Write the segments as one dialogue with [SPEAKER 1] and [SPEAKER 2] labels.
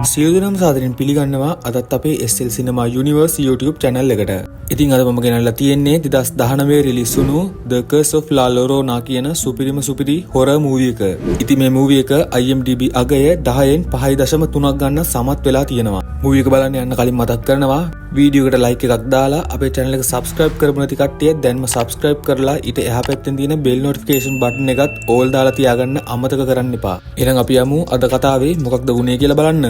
[SPEAKER 1] සියලුදෙනාම සාදරයෙන් පිළිගන්නවා අදත් අපේ SL Cinema Universe YouTube channel එකට. ඉතින් අද මම ගෙනල්ලා තියෙන්නේ 2019 රිලීස් වුණු The Curse of La Llorona කියන සුපිරි horror movie එක. ඉතින් මේ movie එක IMDb අගය 10න් 5.3ක් ගන්න සමත් වෙලා තියෙනවා. movie එක බලන්න යන්න කලින් මතක් කරනවා වීඩියෝ එකට like එකක් දාලා අපේ channel එක subscribe කරපු නැති කට්ටිය දැන්ම subscribe කරලා ඊට එහා පැත්තෙන් තියෙන bell notification button එකත් all දාලා තියාගන්න අමතක කරන්න එපා. එහෙනම් අපි යමු අද කතාවේ මොකක්ද වුනේ කියලා බලන්න.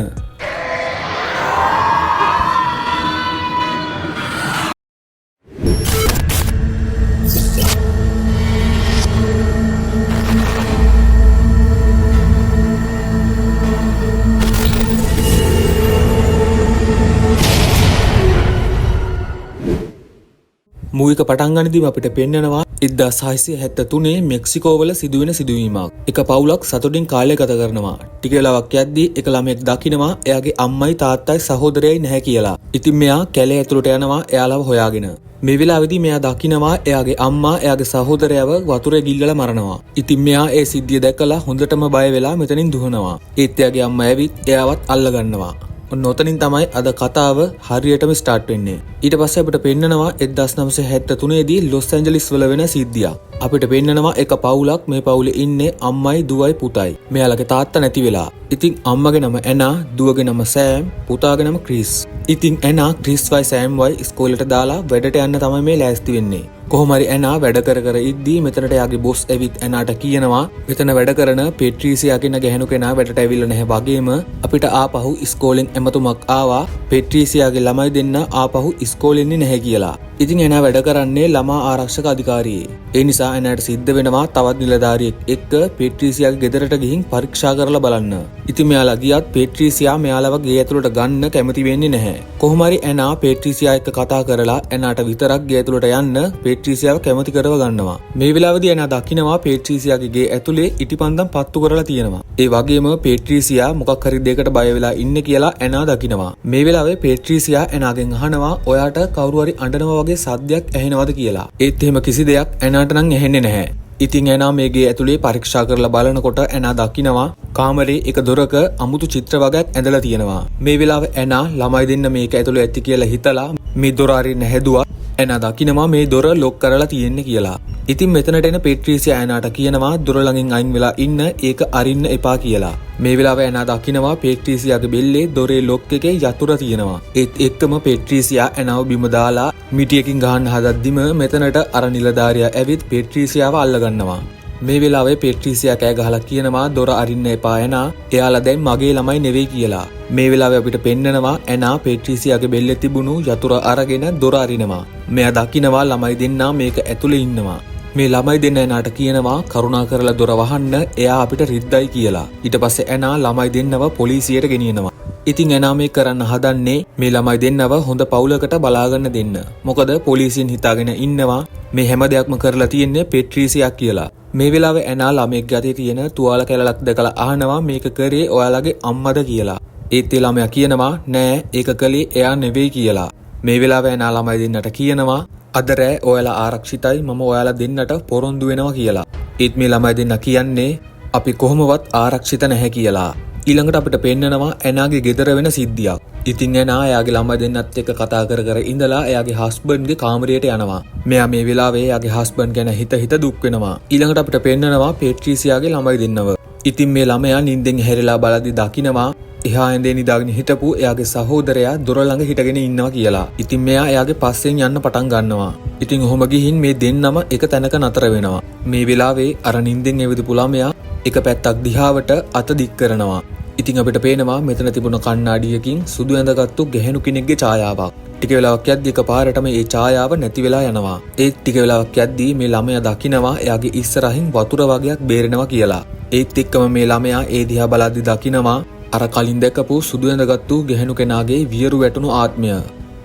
[SPEAKER 1] मूवी का पटांग गणित අපිට පෙන්නනවා 1673 මෙක්සිකෝවල සිදුවෙන සිදුවීමක්. එක පවුලක් සතුටින් කාලය ගත කරනවා. ටික වෙලාවක් යද්දී එක ළමයෙක් දකිනවා එයාගේ අම්මයි තාත්තයි සහෝදරයයි නැහැ කියලා. ඉතින් මෙයා කැලේ ඇතුළට යනවා එයාලව හොයාගෙන. මේ වෙලාවේදී මෙයා දකිනවා එයාගේ අම්මා එයාගේ සහෝදරයව වතුරේ ගිල්ලලා මරනවා. ඉතින් මෙයා ඒ සිද්ධිය දැකලා හොඳටම බය වෙලා මෙතනින් දුවනවා. ඒත් එයාගේ අම්මා ඇවිත් එයාවත් අල්ල ගන්නවා. ඔතනින් තමයි අද කතාව හරියටම ස්ටාර්ට් වෙන්නේ. ඊට පස්සේ අපිට පෙන්නනවා 1973 දී ලොස් ඇන්ජලිස් වල වෙන සිද්ධියක්. අපිට පෙන්නනවා එක පවුලක් මේ පවුලේ ඉන්නේ අම්මයි දුවයි පුතයි. මෙයාලගේ තාත්තා නැති වෙලා. ඉතින් අම්මගේ නම ඇනා, දුවගේ නම සෑම්, පුතාගේ නම ක්‍රිස්. ඉතින් ඇනා ක්‍රිස්වයි සෑම්වයි ඉස්කෝලේට දාලා වැඩට යන්න තමයි මේ ලෑස්ති වෙන්නේ. කොහොම හරි ඇනා වැඩ කර ඉද්දී මෙතනට යාගේ බොස් ඇවිත් ඇනාට කියනවා මෙතන වැඩ කරන පෙට්‍රීසියා කියන ගැහණු කෙනා වැඩට ඇවිල්ලා නැහැ වගේම අපිට ආපහු ඉස්කෝලෙන් එමතුමක් ආවා පෙට්‍රීසියාගේ ළමයි දෙන්න ආපහු ඉස්කෝලෙ ඉන්නේ නැහැ කියලා. ඉතින් ඇනා වැඩ කරන්නේ ළමා ආරක්ෂක අධිකාරියේ. ඒ නිසා ඇනාට සිද්ධ වෙනවා තවත් නිලධාරියෙක් එක්ක පෙට්‍රීසියාගේ ගෙදරට ගිහින් පරීක්ෂා කරලා බලන්න. ඉතින් මෙයාලා ගියත් පෙට්‍රීසියා මෙයාලව ගේ ඇතුළට ගන්න කැමති වෙන්නේ නැහැ. කොහොම හරි ඇනා පෙට්‍රීසියා එක්ක කතා කරලා ඇනාට විතරක් ගේ ඇතුළට යන්න පෙට්‍රීසියාව කැමති කරව ගන්නවා. මේ වෙලාවේදී ඇනා දකිනවා පෙට්‍රීසියාගේ ගේ ඇතුලේ ඉටිපන්දම් පත්තු කරලා තියෙනවා. ඒ වගේම පෙට්‍රීසියා මොකක් හරි දෙයකට බය වෙලා ඉන්නේ කියලා ඇනා දකිනවා. මේ වෙලාවේ පෙට්‍රීසියා ඇනාගෙන් අහනවා ඔයාට කවුරු හරි අඬනවා වගේ සද්දයක් ඇහෙනවද කියලා. ඒත් එහෙම කිසි දෙයක් ඇනාට නම් ඇහෙන්නේ නැහැ. ඉතින් ඇනා මේ ගේ ඇතුලේ පරීක්ෂා කරලා බලනකොට ඇනා දකිනවා කාමරේ එක දොරක අමුතු චිත්‍ර වගේක් ඇඳලා තියෙනවා. මේ වෙලාවේ ඇනා ළමයි දෙන්න මේක ඇතුලේ ඇති කියලා හිතලා මේ දොර අරින්න හැදුවා. ඇනා දකිනවා මේ දොර ලොක් කරලා තියෙන්නේ කියලා. ඉතින් මෙතනට එන පෙට්‍රීසියා ඇනාට කියනවා දොර ළඟින් අයින් වෙලා ඉන්න ඒක අරින්න එපා කියලා. මේ වෙලාවේ ඇනා දකිනවා පෙට්‍රීසියාගේ බෙල්ලේ දොරේ ලොක් එකේ යතුර තියෙනවා. ඒත් එක්කම පෙට්‍රීසියා ඇනාව බිම දාලා මිටියකින් ගහන්න හදද්දිම මෙතනට අර නිලධාරියා ඇවිත් පෙට්‍රීසියාව අල්ල ගන්නවා. මේ වෙලාවේ පෙට්‍රීසියා කෑ ගහලා කියනවා දොර අරින්න එපා ඇනා. එයාලා දැන් මගේ ළමයි නෙවෙයි කියලා. මේ වෙලාවේ අපිට පෙන්නනවා ඇනා පෙට්‍රීසියාගේ බෙල්ලේ තිබුණු යතුර අරගෙන දොර අරිනවා. මෙයා දකිනවා ළමයි දෙන්නා මේක ඇතුලේ ඉන්නවා. මේ ළමයි දෙන්න ඇනාට කියනවා කරුණා කරලා දොර වහන්න එයා අපිට රිද්දයි කියලා. ඊට පස්සේ ඇනා ළමයි දෙන්නව පොලිසියට ගෙනියනවා. ඉතින් ඇනා මේ කරන්න හදන්නේ මේ ළමයි දෙන්නව හොඳ පවුලකට බලාගන්න දෙන්න. මොකද පොලිසියෙන් හිතාගෙන ඉන්නවා මේ හැම දෙයක්ම කරලා තියෙන්නේ පෙට්‍රීසියා කියලා. මේ වෙලාවේ ඇනා ළමෙක් ගතේ තියෙන තුවාල කැලලක් දැකලා අහනවා මේක කරේ ඔයාලගේ අම්මද කියලා. ඒත් ඒ ළමයා කියනවා නෑ ඒක කළේ එයා නෙවෙයි කියලා. මේ වෙලාවේ ඇනා ළමයි දෙන්නට කියනවා අද රෑ ඔයාලා ආරක්ෂිතයි මම ඔයාලා දෙන්නට පොරොන්දු වෙනවා කියලා. ඒත් මේ ළමයි දෙන්න කියන්නේ අපි කොහොමවත් ආරක්ෂිත නැහැ කියලා. ඊළඟට අපිට පෙන්නනවා ඇනාගේ ගෙදර වෙන සිද්ධියක්. ඉතින් ඇනා එයාගේ ළමයි දෙන්නත් එක්ක කතා කර ඉඳලා එයාගේ හස්බන්ඩ්ගේ කාමරයට යනවා. මෙයා මේ වෙලාවේ එයාගේ හස්බන්ඩ් ගැන හිත දුක් වෙනවා. ඊළඟට අපිට පෙන්නනවා පෙට්‍රීසියාගේ ළමයි දෙන්නව. ඉතින් මේ ළමයා නිින්දෙන් හැරිලා බලද්දි දකිනවා එහා ඇඳේ නිදාගෙන හිටපු එයාගේ සහෝදරයා දොර ළඟ හිටගෙන ඉන්නවා කියලා. ඉතින් මෙයා එයාගේ පස්සෙන් යන්න පටන් ගන්නවා. ඉතින් ඔහොම ගිහින් මේ දෙන්නම එක තැනක නතර වෙනවා. මේ වෙලාවේ අර නිින්දෙන් ඇවිදපු ළමයා එක පැත්තක් දිහාවට අත දික් කරනවා. ඉතින් අපිට පේනවා මෙතන තිබුණ කණ්ණාඩියකින් සුදු ඇඳගත්තු ගැහණු කෙනෙක්ගේ ඡායාවක්. ටික වෙලාවක් යද්දී එකපාරටම ඒ ඡායාව නැති වෙලා යනවා. ඒත් ටික වෙලාවක් යද්දී මේ ළමයා දකිනවා එයාගේ ඉස්සරහින් වතුර වගේක් බේරෙනවා කියලා. ඒත් එක්කම මේ ළමයා ඒ දිහා බලද්දි දකිනවා අර කලින් දැකපු සුදු ඇඳගත්තු ගැහණු කෙනාගේ වියරු වැටුණු ආත්මය.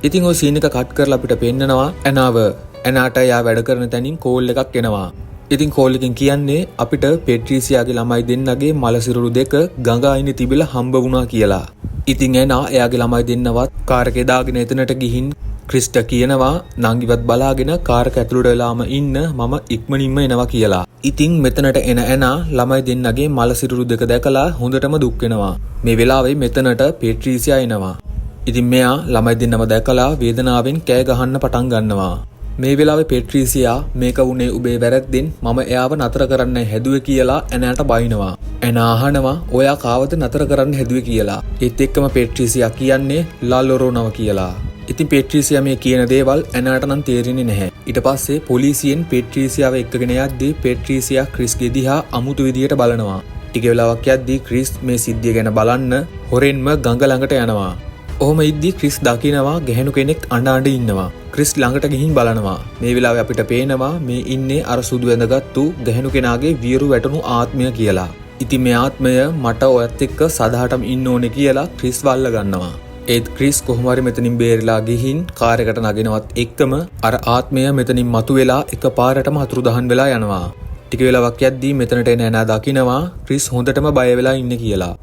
[SPEAKER 1] ඉතින් ওই සීන් එක කට් කරලා අපිට පෙන්නනවා ඇනාට යා වැඩ කරන තැනින් කෝල් එකක් එනවා. ඉතින් කෝල් එකෙන් කියන්නේ අපිට පෙට්‍රීසියාගේ ළමයි දෙන්නගේ මලසිරුරු දෙක ගඟ අයිනේ තිබිලා හම්බ වුණා කියලා. ඉතින් ඇනා එයාගේ ළමයි දෙන්නවත් කාර් එකේ දාගෙන එතනට ගිහින් ක්‍රිස්ට කියනවා නංගිවත් බලාගෙන කාර් එක ඇතුළට වෙලාම ඉන්න මම ඉක්මනින්ම එනවා කියලා. ඉතින් මෙතනට එන ඇනා ළමයි දෙන්නගේ මල සිරුරු දෙක දැකලා හොඳටම දුක් වෙනවා. මේ වෙලාවේ මෙතනට පේට්‍රීසියා එනවා. ඉතින් මෙයා ළමයි දෙන්නම දැකලා වේදනාවෙන් කෑ ගහන්න පටන් ගන්නවා. මේ වෙලාවේ පේට්‍රීසියා මේක වුණේ උඹේ වැරද්දෙන් මම එයාව නතර කරන්න හැදුවේ කියලා ඇනාට බයිනවා. ඇනා අහනවා ඔයා කාවද නතර කරන්න හැදුවේ කියලා. ඒත් එක්කම පේට්‍රීසියා කියන්නේ ලාලොරෝනව කියලා. ඉතින් පේට්‍රීසියා මේ කියන දේවල් ඇනාට නම් තේරෙන්නේ නැහැ. ඊට පස්සේ පොලිසියෙන් පේට්‍රීසියාව එක්කගෙන යද්දී පේට්‍රීසියා ක්‍රිස්ගේ දිහා අමුතු විදියට බලනවා. ටික වෙලාවක් යද්දී ක්‍රිස් මේ සිද්ධිය ගැන බලන්න හොරෙන්ම ගඟ ළඟට යනවා. ඔහොම ඉද්දී ක්‍රිස් දකිනවා ගැහණු කෙනෙක් අඬ ඉන්නවා. ක්‍රිස් ළඟට ගිහින් බලනවා. මේ වෙලාවේ අපිට පේනවා මේ ඉන්නේ අර සුදු වැඳගත්තු ගැහණු කෙනාගේ වියරු වැටුණු ආත්මය කියලා. ඉතින් මේ ආත්මය මට ඔයත් එක්ක සදාටම ඉන්න ඕනේ කියලා ක්‍රිස් වල්ල ගන්නවා. ඒත් ක්‍රිස් කොහොම හරි මෙතනින් බේරිලා ගිහින් කාර් එකට නගිනවත් එක්කම අර ආත්මය මෙතනින් මතුවෙලා එකපාරටම අතුරුදහන් වෙලා යනවා. ටික වෙලාවක් යද්දී මෙතනට එන ඇනා දකිනවා ක්‍රිස් හොඳටම බය වෙලා ඉන්නේ කියලා.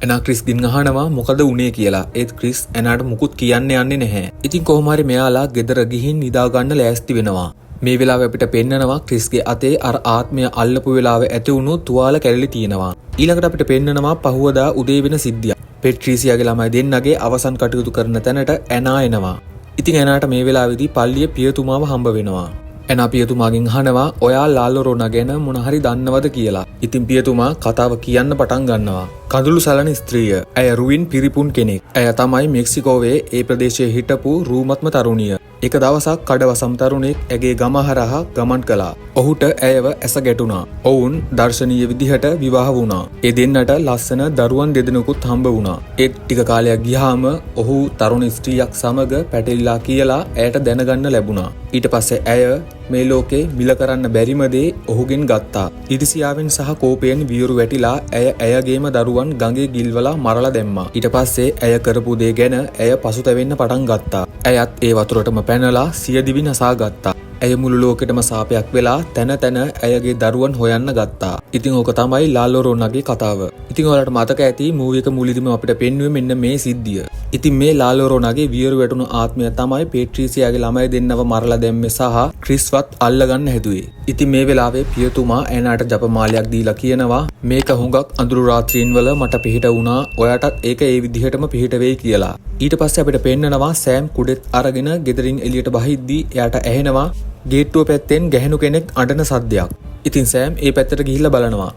[SPEAKER 1] ඇනා ක්‍රිස්ගෙන් අහනවා මොකද වුනේ කියලා. ඒත් ක්‍රිස් ඇනාට මුකුත් කියන්න යන්නේ නැහැ. ඉතින් කොහොම හරි මෙයාලා ගෙදර ගිහින් නිදා ගන්න ලෑස්ති වෙනවා. මේ වෙලාවේ අපිට පෙන්නනවා ක්‍රිස්ගේ අතේ අර ආත්මය අල්ලපු වෙලාවේ ඇති වුණු තුවාල කැරලි තියෙනවා. ඊළඟට අපිට පෙන්නනවා පහුවදා උදේ වෙන සිද්ධිය. පේට්‍රීසියාගේ ළමයි දෙන්නගේ අවසන් කටයුතු කරන තැනට ඇනා එනවා. ඉතින් ඇනාට මේ වෙලාවේදී පල්ලිය පියතුමාව හම්බ වෙනවා. ඇනා පියතුමාගෙන් අහනවා ඔයා ලාලොරෝනා ගැන මොන හරි දන්නවද කියලා. ඉතින් පියතුමා කතාව කියන්න පටන් ගන්නවා. කඳුළු සලන ස්ත්‍රිය. ඇය රුවින් පිරිපුන් කෙනෙක්. ඇය තමයි මෙක්සිකෝවේ ඒ ප්‍රදේශයේ හිටපු රූමත්ම තරුණිය. එක දවසක් කඩවසම් තරුණෙක් ඇගේ ගම හරහා ගමන් කළා. ඔහුට ඇයව ඇස ගැටුණා. ඔවුන් දර්ශනීය විදිහට විවාහ වුණා. ඒ දෙන්නට ලස්සන දරුවන් දෙදෙනෙකුත් හම්බ වුණා. ඒත් ටික කාලයක් ගියාම ඔහු තරුණ ස්ත්‍රියක් සමග පැටලිලා කියලා ඇයට දැනගන්න ලැබුණා. ඊට පස්සේ ඇය මේ ලෝකේ මිල කරන්න බැරිම දේ ඔහුගෙන් ගත්තා. ඉරිසියාවෙන් සහ කෝපයෙන් වියරු වැටිලා ඇය ඇයගේම දරුවන් ගඟේ ගිල්වලා මරලා දැම්මා. ඊට පස්සේ ඇය කරපු දේ ගැන ඇය පසුතැවෙන්න පටන් ගත්තා. ඇයත් ඒ වතුරටම පැනලා සියදිවි නසා ගත්තා. ඇය මුළු ලෝකෙටම සාපයක් වෙලා තැන තැන ඇයගේ දරුවන් හොයන්න ගත්තා. ඉතින් ඕක තමයි ලාලොරෝනාගේ කතාව. ඉතින් ඔයාලට මතක ඇති මූවි එක මුලදීම අපිට පෙන්වුවේ මෙන්න මේ සිද්ධිය. ඉතින් මේ ලාලොරෝනාගේ වියරු වැටුණු ආත්මය තමයි පේට්‍රීසියාගේ ළමයි දෙන්නව මරලා දැම්මේ සහ ක්‍රිස්වත් අල්ලගන්න හැදුවේ. ඉතින් මේ වෙලාවේ පියතුමා ඇනාට ජපමාලයක් දීලා කියනවා මේක හුඟක් අඳුරු රාත්‍රීන් වල මට පිහිට වුණා. ඔයාටත් ඒක ඒ විදිහටම පිහිට වෙයි කියලා. ඊට පස්සේ අපිට පෙන්නනවා සෑම් කුඩෙත් අරගෙන ගෙදරින් එළියට බහිද්දී එයාට ඇහෙනවා ගේට්ටුව පැත්තෙන් ගැහණු කෙනෙක් අඬන සද්දයක්. ඉතින් සෑම් ඒ පැත්තට ගිහිල්ලා බලනවා.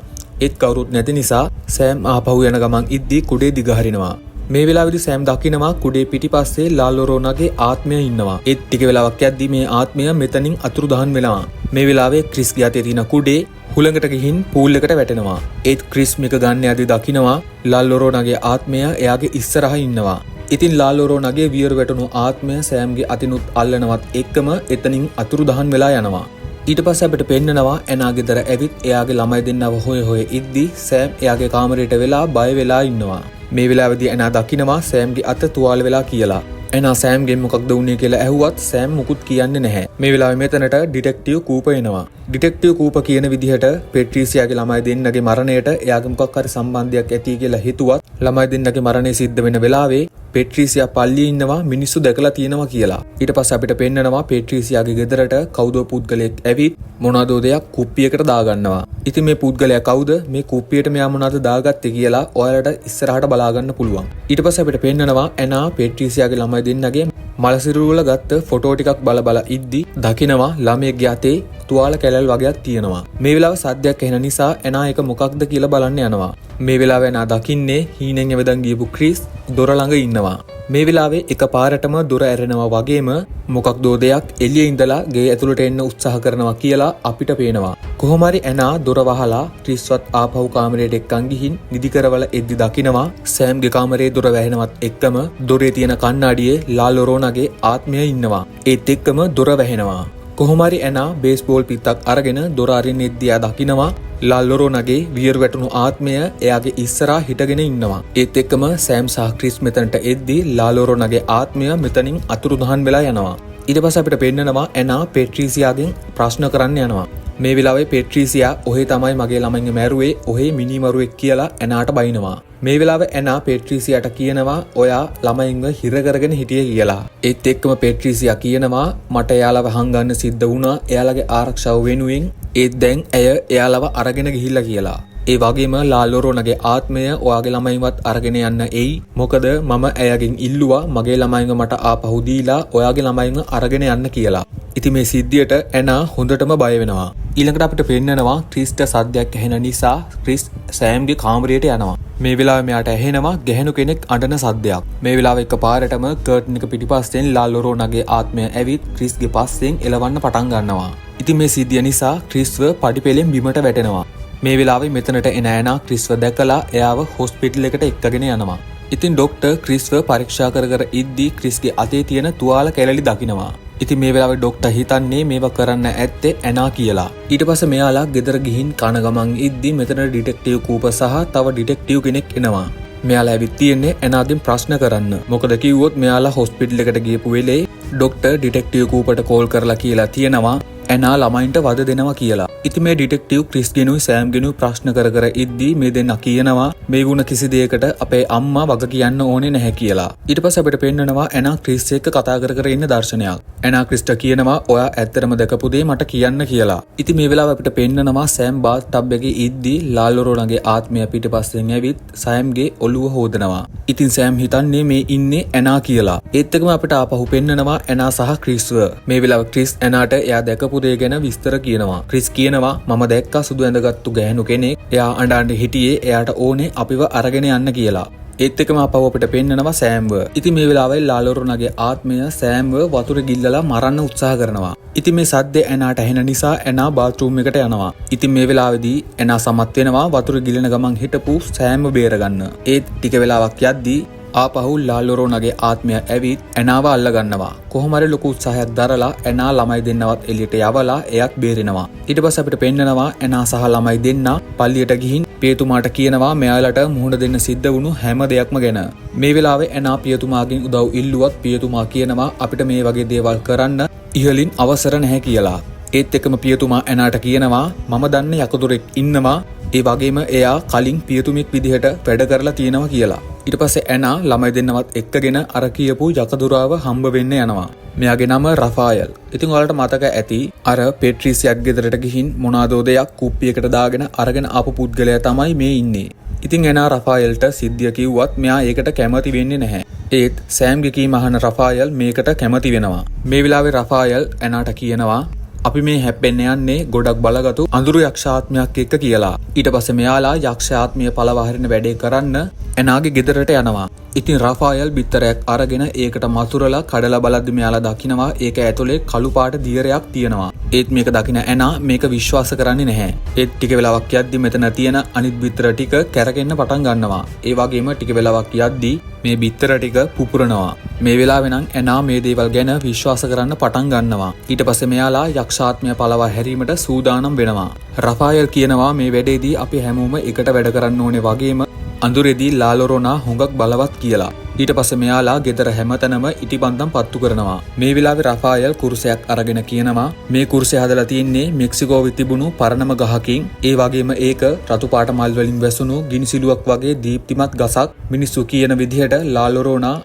[SPEAKER 1] ඒත් කවුරුත් නැති නිසා සෑම් ආපහු යන ගමන් ඉද්දී කුඩේ දිගහරිනවා. මේ වෙලාවේදී සෑම් දකිනවා කුඩේ පිටිපස්සේ ලාලොරෝනාගේ ආත්මය ඉන්නවා. ඒත් ටික වෙලාවක් යද්දී මේ ආත්මය මෙතනින් අතුරුදහන් වෙනවා. මේ වෙලාවේ ක්‍රිස්ගේ අතේ තියෙන කුඩේ හුළඟට ගිහින් පූල් එකට වැටෙනවා. ඒත් ක්‍රිස් මේක ගන්න යද්දී දකිනවා ලාලොරෝනාගේ ආත්මය එයාගේ ඉස්සරහා ඉන්නවා. ඉතින් ලාලොරෝනාගේ වියරු වැටුණු ආත්මය සෑම්ගේ අතිනුත් අල්ලනවත් එක්කම එතනින් අතුරුදහන් වෙලා යනවා. ඊට පස්සේ අපිට පෙන්නනවා ඇනා ගෙදර ඇවිත් එයාගේ ළමයි දෙන්නව හොය ඉද්දී සෑම් එයාගේ කාමරයට වෙලා බය වෙලා ඉන්නවා. මේ වෙලාවේදී ඇනා දකිනවා සෑම්ගේ අත තුවාල වෙලා කියලා. ඇනා සෑම්ගෙන් මොකක්ද වුනේ කියලා ඇහුවත් සෑම් මුකුත් කියන්නේ නැහැ. මේ වෙලාවේ මෙතනට ඩිටෙක්ටිව් කූප එනවා. ඩිටෙක්ටිව් කූප කියන විදිහට පේට්‍රීසියාගේ ළමයි දෙන්නගේ මරණයට එයාගේ මොකක් හරි සම්බන්ධයක් ඇති කියලා හිතුවත් ළමයි දෙන්නගේ මරණය සිද්ධ වෙන වෙලාවේ පේට්‍රීසියා පල්ලියේ ඉන්නවා මිනිස්සු දැකලා තියෙනවා කියලා. ඊට පස්සේ අපිට පෙන්නනවා පේට්‍රීසියාගේ ගෙදරට කවුදෝ පුද්ගලයෙක් ඇවිත් මොනවාදෝ දෙයක් කුප්පියකට දාගන්නවා. ඉතින් මේ පුද්ගලයා කවුද? මේ කුප්පියට මෙයා මොනවද දාගත්තේ කියලා ඔයාලට ඉස්සරහට බලා ගන්න පුළුවන්. ඊට පස්සේ අපිට පෙන්නනවා ඇනා පේට්‍රීසියාගේ ළමයි දෙන්නගේ මලසිරුර වල ගත්ත ෆොටෝ ටිකක් බල ඉද්දි දකිනවා ළමයෙක්ගේ අතේ තුවාල කැලල් වගේක් තියෙනවා. මේ වෙලාව සද්දයක් ඇහෙන නිසා ඇනා එක මොකක්ද කියලා බලන්න යනවා. මේ වෙලාවේ ඇනා දකින්නේ හීනෙන් එවදන් ගියපු ක්‍රිස් දොර ළඟ ඉන්නවා. මේ වෙලාවේ එකපාරටම දොර ඇරෙනවා වගේම මොකක්දෝ දෙයක් එළියේ ඉඳලා ගේ ඇතුළට එන්න උත්සාහ කරනවා කියලා අපිට පේනවා. කොහොම හරි ඇනා දොර වහලා ක්‍රිස්වත් ආපහු කාමරයට එක්කන් ගිහින් නිදි කරවල එද්දි දකිනවා සෑම්ගේ කාමරේ දොර වැහෙනවත් එක්කම දොරේ තියෙන කණ්ණාඩියේ ලාලොරෝනාගේ ආත්මය ඉන්නවා. ඒත් එක්කම දොර වැහෙනවා. කොහොම හරි ඇනා බේස්බෝල් පිත්තක් අරගෙන දොර අරින්න එද්දී ආ දකිනවා ලාලොරෝනාගේ වියරු වැටුණු ආත්මය එයාගේ ඉස්සරහා හිටගෙන ඉන්නවා. ඒත් එක්කම සෑම් සහ ක්‍රිස් මෙතනට එද්දී ලාලොරෝනාගේ ආත්මය මෙතනින් අතුරුදහන් වෙලා යනවා. ඊට පස්සේ අපිට පෙන්නනවා ඇනා පේට්‍රීසියාගෙන් ප්‍රශ්න කරන්න යනවා. මේ වෙලාවේ පේට්‍රීසියා ඔහේ තමයි මගේ ළමයින්ව මැරුවේ ඔහේ මිනිමරුවෙක් කියලා ඇනාට බයිනවා. මේ වෙලාවේ ඇනා පේට්‍රීසියාට කියනවා ඔයා ළමයින්ව හිර කරගෙන හිටියේ කියලා. ඒත් එක්කම පේට්‍රීසියා කියනවා මට එයාලව හංගන්න සිද්ධ වුණා එයාලගේ ආරක්ෂාව වෙනුවෙන්. ඒත් දැන් ඇය එයාලව අරගෙන ගිහිල්ලා කියලා. ඒ වගේම ලාලොරෝනගේ ආත්මය ඔයාගේ ළමයින්වත් අරගෙන යන්න එයි. මොකද මම ඇයගෙන් ඉල්ලුවා මගේ ළමයින්ව මට ආපහු දීලා ඔයාගේ ළමයින්ව අරගෙන යන්න කියලා. ඉතින් මේ සිද්ධියට ඇනා හොඳටම බය වෙනවා. ඊළඟට අපිට පෙන්නනවා ක්‍රිස්ට සද්දයක් ඇහෙන නිසා ක්‍රිස් සෑම්ගේ කාමරයට යනවා. මේ වෙලාවේ මෙයාට ඇහෙනවා ගැහැණු කෙනෙක් අඬන සද්දයක්. මේ වෙලාවේ එකපාරටම කර්ටන් එක පිටිපස්සෙන් ලාලොරෝනගේ ආත්මය ඇවිත් ක්‍රිස්ගේ පස්සෙන් එලවන්න පටන් ගන්නවා. ඉතින් මේ සිද්ධිය නිසා ක්‍රිස්ව පඩිපෙලෙන් බිමට වැටෙනවා. මේ වෙලාවේ මෙතනට එන ඇනා ක්‍රිස්ව දැකලා එයාව හොස්පිටල් එකට එක්කගෙන යනවා. ඉතින් ඩොක්ටර් ක්‍රිස්ව පරීක්ෂා කර ඉද්දී ක්‍රිස්ගේ අතේ තියෙන තුවාල කැලලි දකිනවා. ඉතින් මේ වෙලාවේ ඩොක්ටර් හිතන්නේ මේව කරන්න ඇත්තේ ඇනා කියලා. ඊට පස්සේ මෙයාලා ගෙදර ගිහින් කන ගමන් ඉද්දී මෙතන ඩිටෙක්ටිව් කූපර් සහ තව ඩිටෙක්ටිව් කෙනෙක් එනවා. මෙයාලා ඇවිත් තියෙන්නේ ඇනාගෙන් ප්‍රශ්න කරන්න. මොකද කිව්වොත් මෙයාලා හොස්පිටල් එකට ගියපු වෙලේ ඩොක්ටර් ඩිටෙක්ටිව් කූපර්ට කෝල් කරලා කියලා තියෙනවා ඇනා ළමයින්ට වද දෙනවා කියලා. ඉතින් මේ ඩිටෙක්ටිව් ක්‍රිස් ගෙනුයි සෑම් ගෙනුයි ප්‍රශ්න කර ඉද්දී මේ දෙන්නා කියනවා මේ වුණ කිසි දෙයකට අපේ අම්මා වග කියන්න ඕනේ නැහැ කියලා. ඊට පස්සේ අපිට පෙන්නනවා ඇනා ක්‍රිස් එක්ක කතා කර ඉන්න දර්ශනයක්. ඇනා ක්‍රිස්ට කියනවා ඔයා ඇත්තටම දැකපු දේ මට කියන්න කියලා. ඉතින් මේ වෙලාව අපිට පෙන්නනවා සෑම් බාත් ටබ් එකේ ඉද්දී ලාලොරෝනගේ ආත්මය පිටිපස්සෙන් ඇවිත් සෑම්ගේ ඔළුව හොදනවා. ඉතින් සෑම් හිතන්නේ මේ ඉන්නේ ඇනා කියලා. ඒත් එක්කම අපිට ආපහු පෙන්නනවා ඇනා සහ ක්‍රිස්ව. මේ වෙලාව ක්‍රිස් ඇනාට එයා දැකපු දේ ගැන විස්තර කියනවා. ක්‍රිස් කියනවා මම දැක්කා සුදු ඇඳගත්තු ගැහැණු කෙනෙක්. එයා අඬන්නේ හිටියේ එයාට ඕනේ අපිව අරගෙන යන්න කියලා. ඒත් එක්කම අපව අපිට පෙන්නනවා සෑම්ව. ඉතින් මේ වෙලාවේ ලාලොරෝනගේ ආත්මය සෑම්ව වතුරේ ගිල්ලලා මරන්න උත්සාහ කරනවා. ඉතින් මේ සද්දේ ඇනාට ඇහෙන නිසා ඇනා බාත්රූම් එකට යනවා. ඉතින් මේ වෙලාවේදී ඇනා සමත් වෙනවා වතුරේ ගිලන ගමන් හිටපු සෑම්ව බේරගන්න. ඒත් ටික වෙලාවක් යද්දී ආපහු ලාලොරෝනගේ ආත්මය ඇවිත් ඇනාව අල්ල ගන්නවා. කොහොම හරි ලොකු උත්සාහයක් දරලා ඇනා ළමයි දෙන්නවත් එළියට යවලා එයත් බේරෙනවා. ඊට පස්සේ අපිට පෙන්නනවා ඇනා සහ ළමයි දෙන්න පල්ලියට ගිහින් පියතුමාට කියනවා මෙයාලට මුහුණ දෙන්න සිද්ධ වුණු හැම දෙයක්ම ගැන. මේ වෙලාවේ ඇනා පියතුමාගෙන් උදව් ඉල්ලුවත් පියතුමා කියනවා අපිට මේ වගේ දේවල් කරන්න ඉහලින් අවසර නැහැ කියලා. ඒත් එක්කම පියතුමා ඇනාට කියනවා මම දන්නේ යකදුරෙක් ඉන්නවා. ඒ වගේම එයා කලින් පියතුමෙක් විදිහට වැඩ කරලා තියෙනවා කියලා. ඊට පස්සේ ඇනා ළමයි දෙන්නවත් එක්කගෙන අර කියපු යකදුරාව හම්බ වෙන්න යනවා. මෙයාගේ නම රෆායල්. ඉතින් ඔයාලට මතක ඇති අර පේට්‍රීසියාගේ ගෙදරට ගිහින් මොනවාදෝ දෙයක් කුප්පියකට දාගෙන අරගෙන ආපු පුද්ගලයා තමයි මේ ඉන්නේ. ඉතින් ඇනා රෆායල්ට සිද්ධිය කිව්වත් මෙයා ඒකට කැමති වෙන්නේ නැහැ. ඒත් සෑම්ගේ කීම අහන රෆායල් මේකට කැමති වෙනවා. මේ වෙලාවේ රෆායල් ඇනාට කියනවා අපි මේ හැප්පෙන්න යන්නේ ගොඩක් බලගතු අඳුරු යක්ෂාත්මයක් එක්ක කියලා. ඊට පස්සේ මෙයාලා යක්ෂාත්මය පළවහරින වැඩේ කරන්න ඇනාගේ ගෙදරට යනවා. ඉතින් රෆායල් බිත්තරයක් අරගෙන ඒකට මතුරලා කඩලා බලද්දි මෙයාලා දකිනවා ඒක ඇතුලේ කළු පාට දියරයක් තියෙනවා. ඒත් මේක දකින ඇනා මේක විශ්වාස කරන්නේ නැහැ. ඒත් ටික වෙලාවක් යද්දි මෙතන තියෙන අනිත් බිත්තර ටික කැරකෙන්න පටන් ගන්නවා. ඒ වගේම ටික වෙලාවක් යද්දි මේ බිත්තර ටික පුපුරනවා. මේ වෙලාවේ නම් ඇනා මේ දේවල් ගැන විශ්වාස කරන්න පටන් ගන්නවා. ඊට පස්සේ මෙයාලා යක්ෂාත්මය පළවා හැරීමට සූදානම් වෙනවා. රෆායල් කියනවා මේ වැඩේදී අපි හැමෝම එකට වැඩ කරන්න ඕනේ වගේම අඳුරේදී ලාලොරෝනා හුඟක් බලවත් කියලා. ඊට පස්සේ මෙයාලා ගෙදර හැමතැනම ඉටිබන්දම් පත්තු කරනවා. මේ වෙලාවේ රෆායල් කුරුසයක් අරගෙන කියනවා මේ කුරුසය හදලා තින්නේ මෙක්සිකෝවේ තිබුණු පරණම ගහකින්. ඒ වගේම ඒක රතු පාට මල් වලින් වැසුණු ගිනිසිලුවක් වගේ දීප්තිමත් ගසක්. මිනිස්සු කියන විදිහට ලාලොරෝනා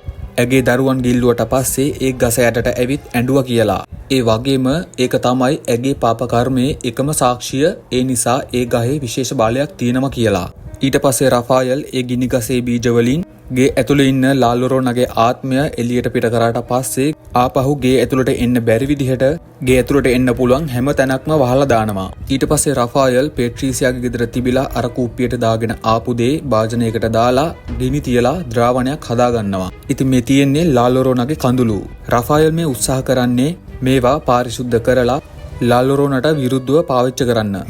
[SPEAKER 1] ඇගේ දරුවන් ගිල්ලුවට පස්සේ ඒ ගස යටට ඇවිත් ඇඬුවා කියලා. ඒ වගේම ඒක තමයි ඇගේ පාප කර්මයේ එකම සාක්ෂිය. ඒ නිසා ඒ ගහේ විශේෂ බලයක් තියෙනවා කියලා. ඊට පස්සේ රෆායල් ඒ ගිනි ගසේ බීජ වලින් ගේ ඇතුළේ ඉන්න ලාලොරෝනගේ ආත්මය එළියට පිට කරාට පස්සේ ආපහු ගේ ඇතුළට එන්න බැරි විදිහට ගේ ඇතුළට එන්න පුළුවන් හැම තැනක්ම වහලා දානවා. ඊට පස්සේ රෆායල් පේට්‍රීසියාගේ ගෙදර තිබිලා අර කුප්පියට දාගෙන ආපු දේ භාජනයකට දාලා ගිනි තියලා ද්‍රාවණයක් හදා ගන්නවා. ඉතින් මේ තියෙන්නේ ලාලොරෝනගේ කඳුළු. රෆායල් මේ උත්සාහ කරන්නේ මේවා පාරිශුද්ධ කරලා ලාලොරෝනට විරුද්ධව පාවිච්චි කරන්න.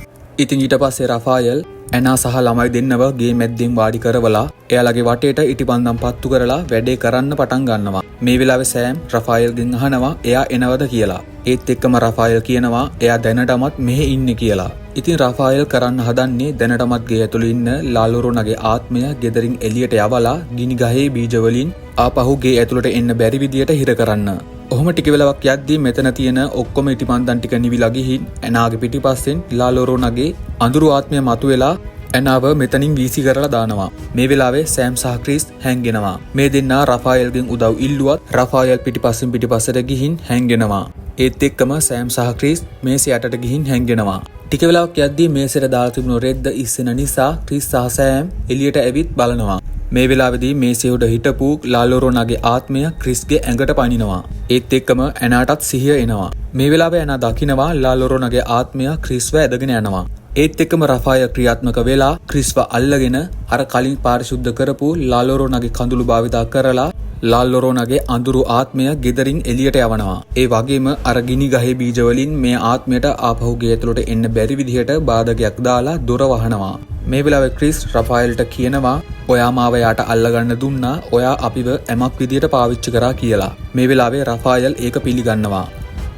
[SPEAKER 1] ඉතින් ඊට පස්සේ රෆායල් ඇනා සහ ළමයි දෙන්නව ගේ මැද්දෙන් වාඩි කරවලා එයාලගේ වටේට ඉටිබන්දම් පත්තු කරලා වැඩේ කරන්න පටන් ගන්නවා. මේ වෙලාවේ සෑම් රෆායල්ගෙන් අහනවා එයා එනවද කියලා. ඒත් එක්කම රෆායල් කියනවා එයා දැනටමත් මෙහෙ ඉන්නේ කියලා. ඉතින් රෆායල් කරන්න හදන්නේ දැනටමත් ගේ ඇතුළේ ඉන්න ලාලොරෝනගේ ආත්මය ගෙදරින් එළියට යවලා ගිනි ගහේ බීජ වලින් ආපහු ගේ ඇතුළට එන්න බැරි විදියට හිර කරන්න. ඔහොම ටික වෙලාවක් යද්දී මෙතන තියෙන ඔක්කොම ඉටිබන්දම් ටික නිවිලා ගිහින් ඇනාගේ පිටිපස්සෙන් ලාලොරෝනගේ අඳුරු ආත්මය මතුවෙලා ඇනාව මෙතනින් වීසි කරලා දානවා. මේ වෙලාවේ සෑම් සහ ක්‍රිස් හැංගෙනවා. මේ දෙන්නා රෆායල්ගෙන් උදව් ඉල්ලුවත් රෆායල් පිටිපස්සට ගිහින් හැංගෙනවා. ඒත් එක්කම සෑම් සහ ක්‍රිස් මේසේ යටට ගිහින් හැංගෙනවා. ටික වෙලාවක් යද්දී මේසෙට දාලා තිබුණු රෙද්ද ඉස්සෙන නිසා ක්‍රිස් සහ සෑම් එළියට ඇවිත් බලනවා. මේ වෙලාවේදී මේසේ උඩ හිටපු ලාලොරෝනාගේ ආත්මය ක්‍රිස්ගේ ඇඟට පනිනවා. ඒත් එක්කම ඇනාටත් සිහිය එනවා. මේ වෙලාවේ ඇනා දකිනවා ලාලොරෝනාගේ ආත්මය ක්‍රිස්ව ඇදගෙන යනවා. ඒත් එක්කම රෆායල් ක්‍රියාත්මක වෙලා ක්‍රිස්ව අල්ලගෙන අර කලින් පාරිශුද්ධ කරපු ලාලොරෝනාගේ කඳුළු භාවිතා කරලා ලාලොරෝනාගේ අඳුරු ආත්මය ගෙදරින් එළියට යවනවා. ඒ වගේම අර ගිනි ගහේ බීජ වලින් මේ ආත්මයට ආපහු ගේ ඇතුළට එන්න බැරි විදිහට බාධකයක් දාලා දොර වහනවා. මේ වෙලාවේ ක්‍රිස් රෆායල්ට කියනවා ඔයා මාව යාට අල්ලගන්න දුන්නා. ඔයා අපිව ඇමක් විදියට පාවිච්චි කරා කියලා. මේ වෙලාවේ රෆායල් ඒක පිළිගන්නවා.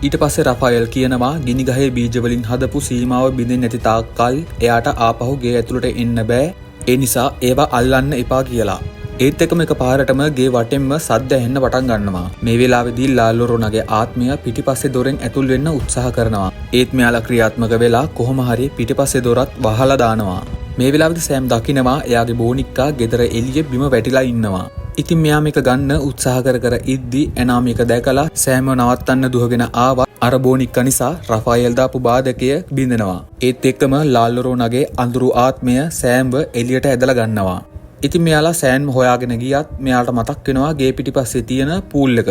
[SPEAKER 1] ඊට පස්සේ රෆායල් කියනවා ගිනි ගහේ බීජ වලින් හදපු සීමාව බිඳෙන්නේ නැති තාක්කල් එයාට ආපහු ගේ ඇතුළට එන්න බෑ. ඒ නිසා ඒවා අල්ලන්න එපා කියලා. ඒත් එකම එකපාරටම ගේ වටෙන්ම සද්ද ඇහෙන්න පටන් ගන්නවා. මේ වෙලාවේදී ලාලොරෝනාගේ ආත්මය පිටිපස්සේ දොරෙන් ඇතුල් වෙන්න උත්සාහ කරනවා. ඒත් මෙයාලා ක්‍රියාත්මක වෙලා කොහොම හරි පිටිපස්සේ දොරත් වහලා දානවා. මේ වෙලාවේදී සෑම් දකිනවා එයාගේ බෝනික්කා ගෙදර එළියේ බිම වැටිලා ඉන්නවා. ඉතින් මෙයා මේක ගන්න උත්සාහ කර ඉද්දි ඇනා මේක දැකලා සෑම්ව නවත්තන්න දුවගෙන ආවා. අර බෝනික්කා නිසා රෆායල් දාපු බාධකය බිඳෙනවා. ඒත් එක්කම ලාලොරෝනාගේ අඳුරු ආත්මය සෑම්ව එළියට ඇදලා ගන්නවා. ඉතින් මෙයාලා සෑම් හොයාගෙන ගියත් මෙයාට මතක් වෙනවා ගේ පිටිපස්සේ තියෙන පූල් එක.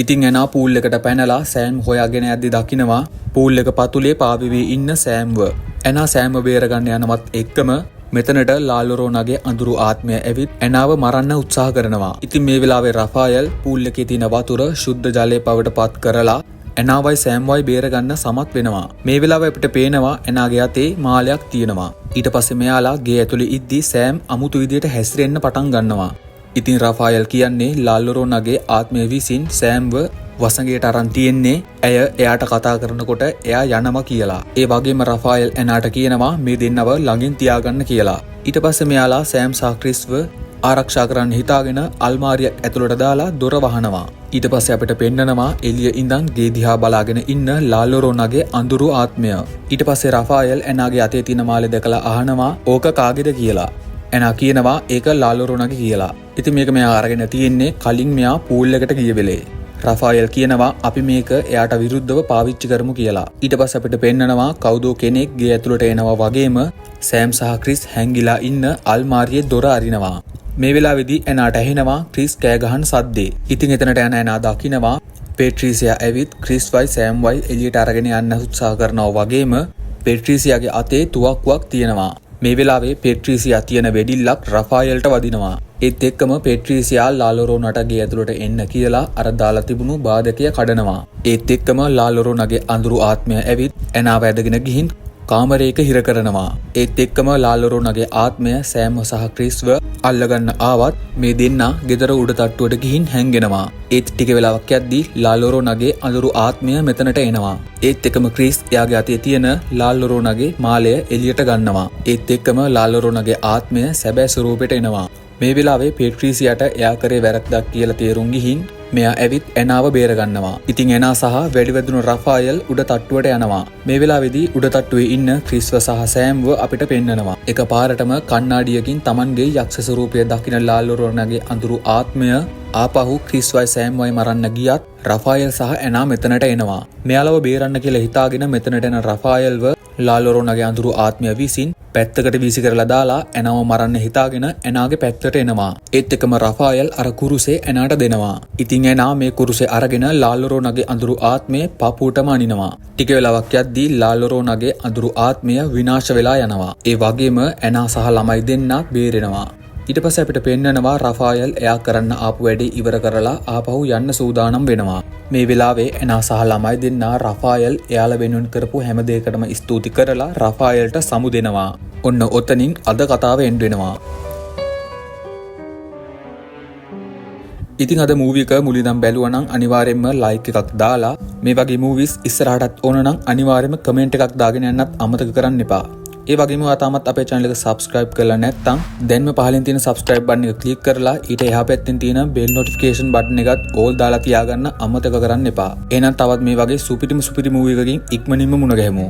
[SPEAKER 1] ඉතින් ඇනා පූල් එකට පැනලා සෑම් හොයාගෙන යද්දි දකිනවා පූල් එක පතුලේ පාවෙවි ඉන්න සෑම්ව. ඇනා සෑම්ව බේරගන්න යනවත් එක්කම මෙතනට ලාලොරෝනාගේ අඳුරු ආත්මය ඇවිත් ඇනාව මරන්න උත්සාහ කරනවා. ඉතින් මේ වෙලාවේ රෆායල් පූල් එකේ තියෙන වතුර ශුද්ධ ජලයේ පවට පත් කරලා ඇනාවයි සෑම්වයි බේරගන්න සමත් වෙනවා. මේ වෙලාවේ අපිට පේනවා ඇනාගේ අතේ මාලයක් තියෙනවා. ඊට පස්සේ මෙයාලා ගේ ඇතුලේ ඉද්දි සෑම් අමුතු විදියට හැසිරෙන්න පටන් ගන්නවා. ඉතින් රෆායල් කියන්නේ ලාලොරෝනාගේ ආත්මය විසින් සෑම්ව වසඟයට අරන් තියෙන්නේ ඇය එයාට කතා කරනකොට එයා යනවා කියලා. ඒ වගේම රෆායල් ඇනාට කියනවා මේ දෙන්නව ළඟින් තියාගන්න කියලා. ඊට පස්සේ මෙයාලා සෑම් සහ ක්‍රිස්ව ආරක්ෂා කරන්න හිතාගෙන අල්මාරියක් ඇතුළට දාලා දොර වහනවා. ඊට පස්සේ අපිට පෙන්නනවා එළිය ඉඳන් ගේ දිහා බලාගෙන ඉන්න ලාලොරෝනාගේ අඳුරු ආත්මය. ඊට පස්සේ රෆායල් ඇනාගේ අතේ තියෙන මාලේ දැකලා අහනවා ඕක කාගේද කියලා. ඇනා කියනවා ඒක ලාලොරෝනාගේ කියලා. ඉතින් මේක මෙයා අරගෙන තියෙන්නේ කලින් මෙයා පූල් එකට ගිය වෙලේ. රෆායල් කියනවා අපි මේක එයාට විරුද්ධව පාවිච්චි කරමු කියලා. ඊට පස්සේ අපිට පෙන්නනවා කවුදෝ කෙනෙක් ගේ ඇතුළට එනවා වගේම සෑම් සහ ක්‍රිස් හැංගිලා ඉන්න අල්මාරියේ දොර අරිනවා. මේ වෙලාවේදී ඇනාට ඇහෙනවා ක්‍රිස් කෑ ගහන සද්දේ. ඉතින් එතනට යන ඇනා දකිනවා පේට්‍රීසියා ඇවිත් ක්‍රිස්වයි සෑම්වයි එළියට අරගෙන යන්න උත්සාහ කරනවා වගේම පේට්‍රීසියාගේ අතේ තුවක්කුවක් තියෙනවා. මේ වෙලාවේ පේට්‍රීසියා තියෙන වෙඩිල්ලක් රෆායල්ට වදිනවා. ඒත් එක්කම පේට්‍රීසියා ලාලොරෝනාට ගේ ඇතුළට එන්න කියලා අර දාලා තිබුණු බාධකය කඩනවා. ඒත් එක්කම ලාලොරෝනාගේ අඳුරු ආත්මය ඇවිත් ඇනාව ඇදගෙන ගිහින් කාමරයක හිර කරනවා. ඒත් එක්කම ලාලොරෝනාගේ ආත්මය සෑම්ව සහ ක්‍රිස්ව අල්ලගන්න ආවත් මේ දෙන්නා ගෙදර උඩ තට්ටුවට ගිහින් හැංගෙනවා. ඒත් ටික වෙලාවක් යද්දී ලාලොරෝනාගේ අඳුරු ආත්මය මෙතනට එනවා. ඒත් එක්කම ක්‍රිස් එයාගේ අතේ තියෙන ලාලොරෝනාගේ මාලය එළියට ගන්නවා. ඒත් එක්කම ලාලොරෝනාගේ ආත්මය සැබෑ ස්වරූපයට එනවා. මේ වෙලාවේ පේට්‍රීසියාට එයා කරේ වැරද්දක් කියලා තේරුම් ගිහින් මෙයා ඇවිත් ඇනාව බේරගන්නවා. ඉතින් ඇනා සහ වැඩිවැදුණු රෆායල් උඩ තට්ටුවට යනවා. මේ වෙලාවේදී උඩ තට්ටුවේ ඉන්න ක්‍රිස්ව සහ සෑම්ව අපිට පෙන්නනවා. එකපාරටම කණ්ණාඩියකින් Tamanගේ යක්ෂ ස්වරූපය දකින ලාලොරෝනාගේ අඳුරු ආත්මය ආපහු ක්‍රිස්වයි සෑම්වයි මරන්න ගියත් රෆායල් සහ ඇනා මෙතනට එනවා. මෙයාලව බේරන්න කියලා හිතාගෙන මෙතනට එන රෆායල්ව ලාලොරෝනාගේ අඳුරු ආත්මය විසින් පැත්තකට වීසි කරලා දාලා ඇනාව මරන්න හිතාගෙන ඇනාගේ පැත්තට එනවා. ඒත් එකම රෆායල් අර කුරුසේ ඇනාට දෙනවා. ඉතින් ඇනා මේ කුරුසේ අරගෙන ලාලොරෝනාගේ අඳුරු ආත්මය පපුවටම අනිනවා. ටික වෙලාවක් යද්දී ලාලොරෝනාගේ අඳුරු ආත්මය විනාශ වෙලා යනවා. ඒ වගේම ඇනා සහ ළමයි දෙන්නා බේරෙනවා. ඊට පස්සේ අපිට පෙන්නනවා රෆායල් එයා කරන්න ආපු වැඩේ ඉවර කරලා ආපහු යන්න සූදානම් වෙනවා. මේ වෙලාවේ ඇනා සහ ළමයි දෙන්නා රෆායල් එයාලා වෙනුවෙන් කරපු හැම දෙයකටම ස්තුති කරලා රෆායල්ට සමු දෙනවා. ඔන්න ඔතනින් අද කතාව එන්ඩ් වෙනවා. ඉතින් අද මූවි එක මුලින්දන් බැලුවා නම් අනිවාර්යයෙන්ම ලයික් එකක් දාලා මේ වගේ මූවිස් ඉස්සරහටත් ඕන නම් අනිවාර්යයෙන්ම කමෙන්ට් එකක් දාගෙන යන්නත් අමතක කරන්න එපා. ඒ වගේම ඔයා තාමත් අපේ channel එක subscribe කරලා නැත්නම් දැන්ම පහලින් තියෙන subscribe button එක click කරලා ඊට එහා පැත්තෙන් තියෙන bell notification button එකත් all දාලා තියාගන්න අමතක කරන්න එපා. එහෙනම් තවත් මේ වගේ සුපිරිම movie එකකින් ඉක්මනින්ම මුණ ගැහෙමු.